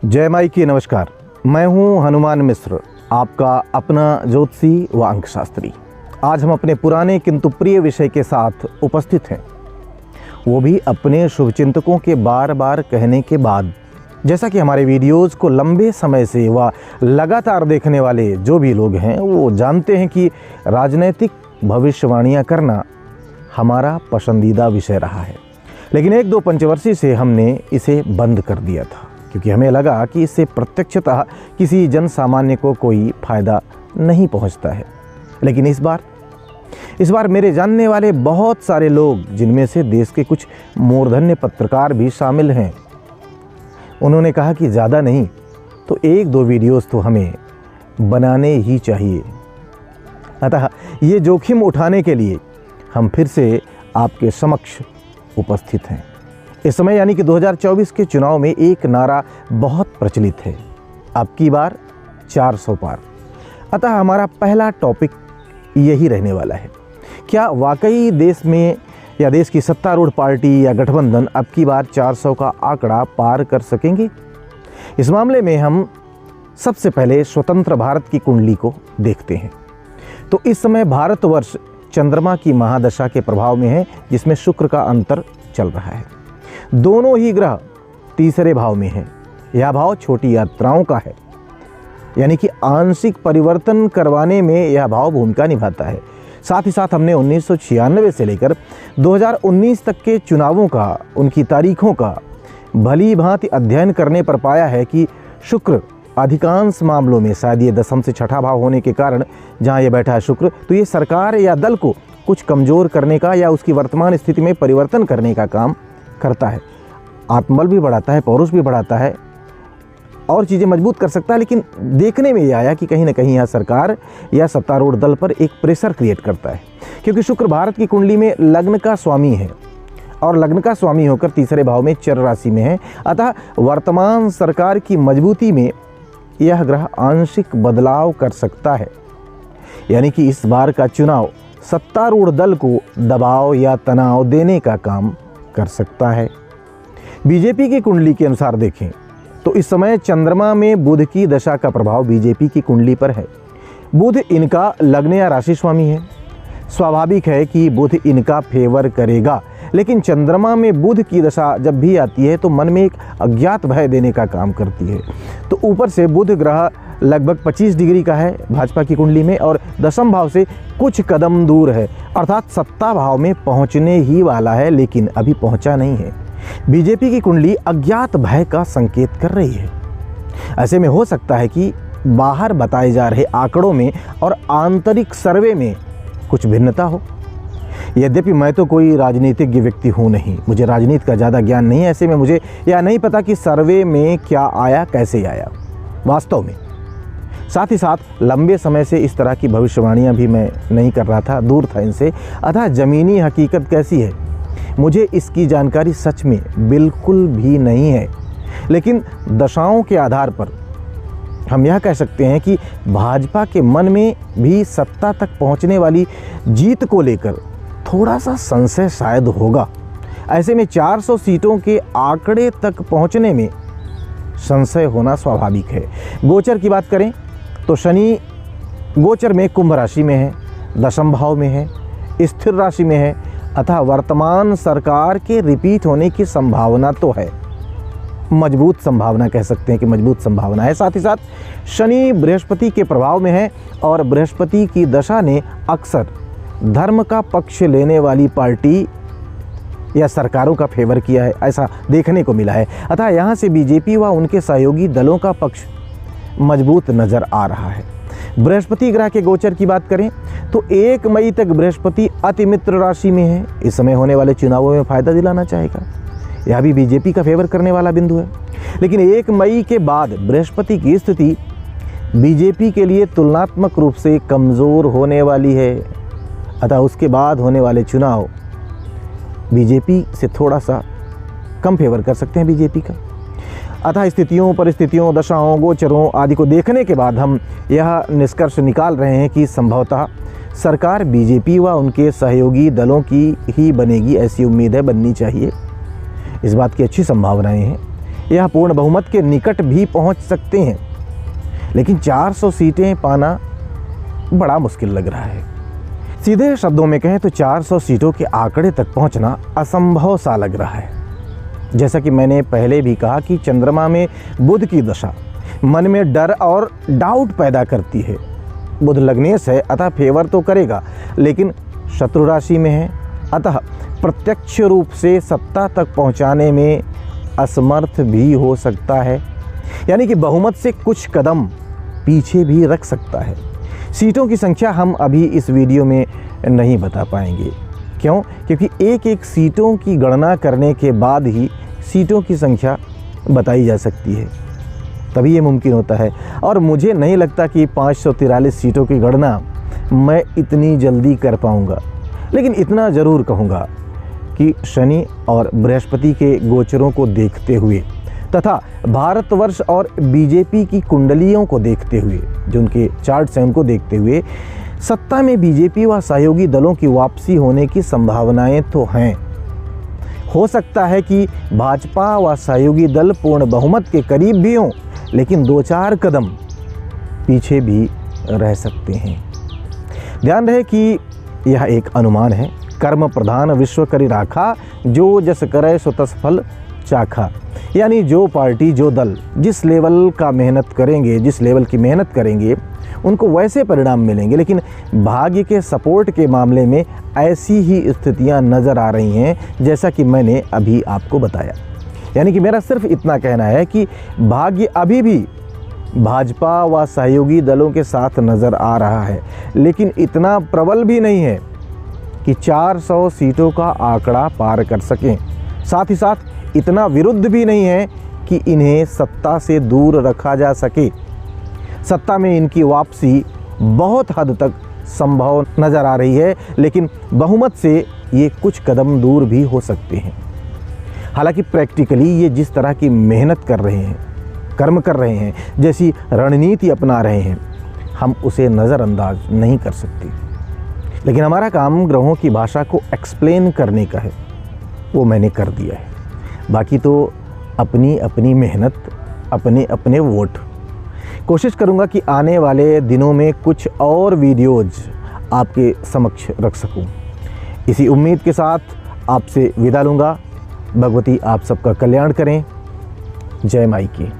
जय माई की नमस्कार। मैं हूं हनुमान मिश्र, आपका अपना ज्योतिषी व अंकशास्त्री। आज हम अपने पुराने किंतु प्रिय विषय के साथ उपस्थित हैं, वो भी अपने शुभचिंतकों के बार बार कहने के बाद। जैसा कि हमारे वीडियोस को लंबे समय से व लगातार देखने वाले जो भी लोग हैं वो जानते हैं कि राजनैतिक भविष्यवाणियाँ करना हमारा पसंदीदा विषय रहा है। लेकिन 1-2 पंचवर्षीय से हमने इसे बंद कर दिया था, क्योंकि हमें लगा कि इससे प्रत्यक्षतः किसी जन सामान्य को कोई फायदा नहीं पहुंचता है। लेकिन इस बार मेरे जानने वाले बहुत सारे लोग, जिनमें से देश के कुछ मूर्धन्य पत्रकार भी शामिल हैं, उन्होंने कहा कि ज़्यादा नहीं तो 1-2 वीडियोस तो हमें बनाने ही चाहिए। अतः ये जोखिम उठाने के लिए हम फिर से आपके समक्ष उपस्थित हैं। इस समय यानी कि 2024 के चुनाव में एक नारा बहुत प्रचलित है, अब की बार 400 पार। अतः हमारा पहला टॉपिक यही रहने वाला है। क्या वाकई देश में या देश की सत्तारूढ़ पार्टी या गठबंधन अब की बार 400 का आंकड़ा पार कर सकेंगे? इस मामले में हम सबसे पहले स्वतंत्र भारत की कुंडली को देखते हैं। तो इस समय भारतवर्ष चंद्रमा की महादशा के प्रभाव में है, जिसमें शुक्र का अंतर चल रहा है। दोनों ही ग्रह तीसरे भाव में हैं। यह भाव छोटी यात्राओं का है, यानी कि आंशिक परिवर्तन करवाने में यह भाव भूमिका निभाता है। साथ ही साथ हमने 1996 से लेकर 2019 तक के चुनावों का, उनकी तारीखों का भली भांति अध्ययन करने पर पाया है कि शुक्र अधिकांश मामलों में, शायद ये 10th से 6ठा भाव होने के कारण जहाँ ये बैठा है शुक्र, तो ये सरकार या दल को कुछ कमज़ोर करने का या उसकी वर्तमान स्थिति में परिवर्तन करने का काम करता है। आत्मबल भी बढ़ाता है, पौरुष भी बढ़ाता है और चीज़ें मजबूत कर सकता है। लेकिन देखने में ये आया कि कहीं ना कहीं यह सरकार या सत्तारूढ़ दल पर एक प्रेशर क्रिएट करता है, क्योंकि शुक्र भारत की कुंडली में लग्न का स्वामी है और लग्न का स्वामी होकर तीसरे भाव में चर राशि में है। अतः वर्तमान सरकार की मजबूती में यह ग्रह आंशिक बदलाव कर सकता है, यानी कि इस बार का चुनाव सत्तारूढ़ दल को दबाव या तनाव देने का काम कर सकता है। बीजेपी की कुंडली के अनुसार देखें तो इस समय चंद्रमा में बुध की दशा का प्रभाव बीजेपी की कुंडली पर है। बुध इनका लग्न या राशि स्वामी है। स्वाभाविक है कि बुध इनका फेवर करेगा, लेकिन चंद्रमा में बुध की दशा जब भी आती है तो मन में एक अज्ञात भय देने का काम करती है। तो ऊपर से बुध ग्रह लगभग 25 डिग्री का है भाजपा की कुंडली में और 10th भाव से कुछ कदम दूर है, अर्थात सत्ता भाव में पहुंचने ही वाला है, लेकिन अभी पहुंचा नहीं है। बीजेपी की कुंडली अज्ञात भय का संकेत कर रही है। ऐसे में हो सकता है कि बाहर बताए जा रहे आंकड़ों में और आंतरिक सर्वे में कुछ भिन्नता हो। यद्यपि मैं तो कोई राजनीतिज्ञ व्यक्ति हूँ नहीं, मुझे राजनीति का ज़्यादा ज्ञान नहीं है। ऐसे में मुझे यह नहीं पता कि सर्वे में क्या आया, कैसे आया वास्तव में। साथ ही साथ लंबे समय से इस तरह की भविष्यवाणियाँ भी मैं नहीं कर रहा था, दूर था इनसे। अतः ज़मीनी हकीकत कैसी है मुझे इसकी जानकारी सच में बिल्कुल भी नहीं है। लेकिन दशाओं के आधार पर हम यह कह सकते हैं कि भाजपा के मन में भी सत्ता तक पहुंचने वाली जीत को लेकर थोड़ा सा संशय शायद होगा। ऐसे में 400 सीटों के आंकड़े तक पहुंचने में संशय होना स्वाभाविक है। गोचर की बात करें तो शनि गोचर में कुंभ राशि में है, 10th भाव में है, स्थिर राशि में है। अतः वर्तमान सरकार के रिपीट होने की संभावना तो है, मजबूत संभावना कह सकते हैं कि मजबूत संभावना है। साथ ही साथ शनि बृहस्पति के प्रभाव में है और बृहस्पति की दशा ने अक्सर धर्म का पक्ष लेने वाली पार्टी या सरकारों का फेवर किया है, ऐसा देखने को मिला है। अतः यहाँ से बीजेपी व उनके सहयोगी दलों का पक्ष मजबूत नज़र आ रहा है। बृहस्पति ग्रह के गोचर की बात करें तो 1 मई तक बृहस्पति अति मित्र राशि में है। इस समय होने वाले चुनावों में फ़ायदा दिलाना चाहेगा, यह भी बीजेपी का फेवर करने वाला बिंदु है। लेकिन 1 मई के बाद बृहस्पति की स्थिति बीजेपी के लिए तुलनात्मक रूप से कमज़ोर होने वाली है। अतः उसके बाद होने वाले चुनाव बीजेपी से थोड़ा सा कम फेवर कर सकते हैं बीजेपी का। अतः स्थितियों, परिस्थितियों, दशाओं, गोचरों आदि को देखने के बाद हम यह निष्कर्ष निकाल रहे हैं कि संभवतः सरकार बीजेपी व उनके सहयोगी दलों की ही बनेगी, ऐसी उम्मीद है, बननी चाहिए। इस बात की अच्छी संभावनाएं हैं। यह पूर्ण बहुमत के निकट भी पहुंच सकते हैं, लेकिन 400 सीटें पाना बड़ा मुश्किल लग रहा है। सीधे शब्दों में कहें तो 400 सीटों के आंकड़े तक पहुंचना असंभव सा लग रहा है। जैसा कि मैंने पहले भी कहा कि चंद्रमा में बुध की दशा मन में डर और डाउट पैदा करती है। बुध लग्नेश है, अतः फेवर तो करेगा, लेकिन शत्रु राशि में है, अतः प्रत्यक्ष रूप से सत्ता तक पहुंचाने में असमर्थ भी हो सकता है, यानी कि बहुमत से कुछ कदम पीछे भी रख सकता है। सीटों की संख्या हम अभी इस वीडियो में नहीं बता पाएंगे। क्यों? क्योंकि एक एक सीटों की गणना करने के बाद ही सीटों की संख्या बताई जा सकती है, तभी ये मुमकिन होता है। और मुझे नहीं लगता कि 543 सीटों की गणना मैं इतनी जल्दी कर पाऊँगा, लेकिन इतना ज़रूर कहूँगा कि शनि और बृहस्पति के गोचरों को देखते हुए तथा भारतवर्ष और बीजेपी की कुंडलियों को देखते हुए, जो उनके चार्ट्स हैं उनको देखते हुए, सत्ता में बीजेपी व सहयोगी दलों की वापसी होने की संभावनाएं तो हैं। हो सकता है कि भाजपा व सहयोगी दल पूर्ण बहुमत के करीब भी हों, लेकिन 2-4 कदम पीछे भी रह सकते हैं। ध्यान रहे कि यह एक अनुमान है। कर्म प्रधान विश्व करी राखा, जो जस करे सो तस फल चाखा। यानी जो पार्टी, जो दल जिस लेवल का मेहनत करेंगे, जिस लेवल की मेहनत करेंगे, उनको वैसे परिणाम मिलेंगे। लेकिन भाग्य के सपोर्ट के मामले में ऐसी ही स्थितियां नज़र आ रही हैं, जैसा कि मैंने अभी आपको बताया। यानी कि मेरा सिर्फ इतना कहना है कि भाग्य अभी भी भाजपा व सहयोगी दलों के साथ नज़र आ रहा है, लेकिन इतना प्रबल भी नहीं है कि 400 सीटों का आंकड़ा पार कर सकें। साथ ही साथ इतना विरुद्ध भी नहीं है कि इन्हें सत्ता से दूर रखा जा सके। सत्ता में इनकी वापसी बहुत हद तक संभव नज़र आ रही है, लेकिन बहुमत से ये कुछ कदम दूर भी हो सकते हैं। हालांकि प्रैक्टिकली ये जिस तरह की मेहनत कर रहे हैं, कर्म कर रहे हैं, जैसी रणनीति अपना रहे हैं, हम उसे नज़रअंदाज नहीं कर सकते। लेकिन हमारा काम ग्रहों की भाषा को एक्सप्लेन करने का है, वो मैंने कर दिया है। बाकी तो अपनी अपनी मेहनत, अपने अपने वोट। कोशिश करूँगा कि आने वाले दिनों में कुछ और वीडियोज़ आपके समक्ष रख सकूँ। इसी उम्मीद के साथ आपसे विदा लूँगा। भगवती आप सबका कल्याण करें। जय माई की।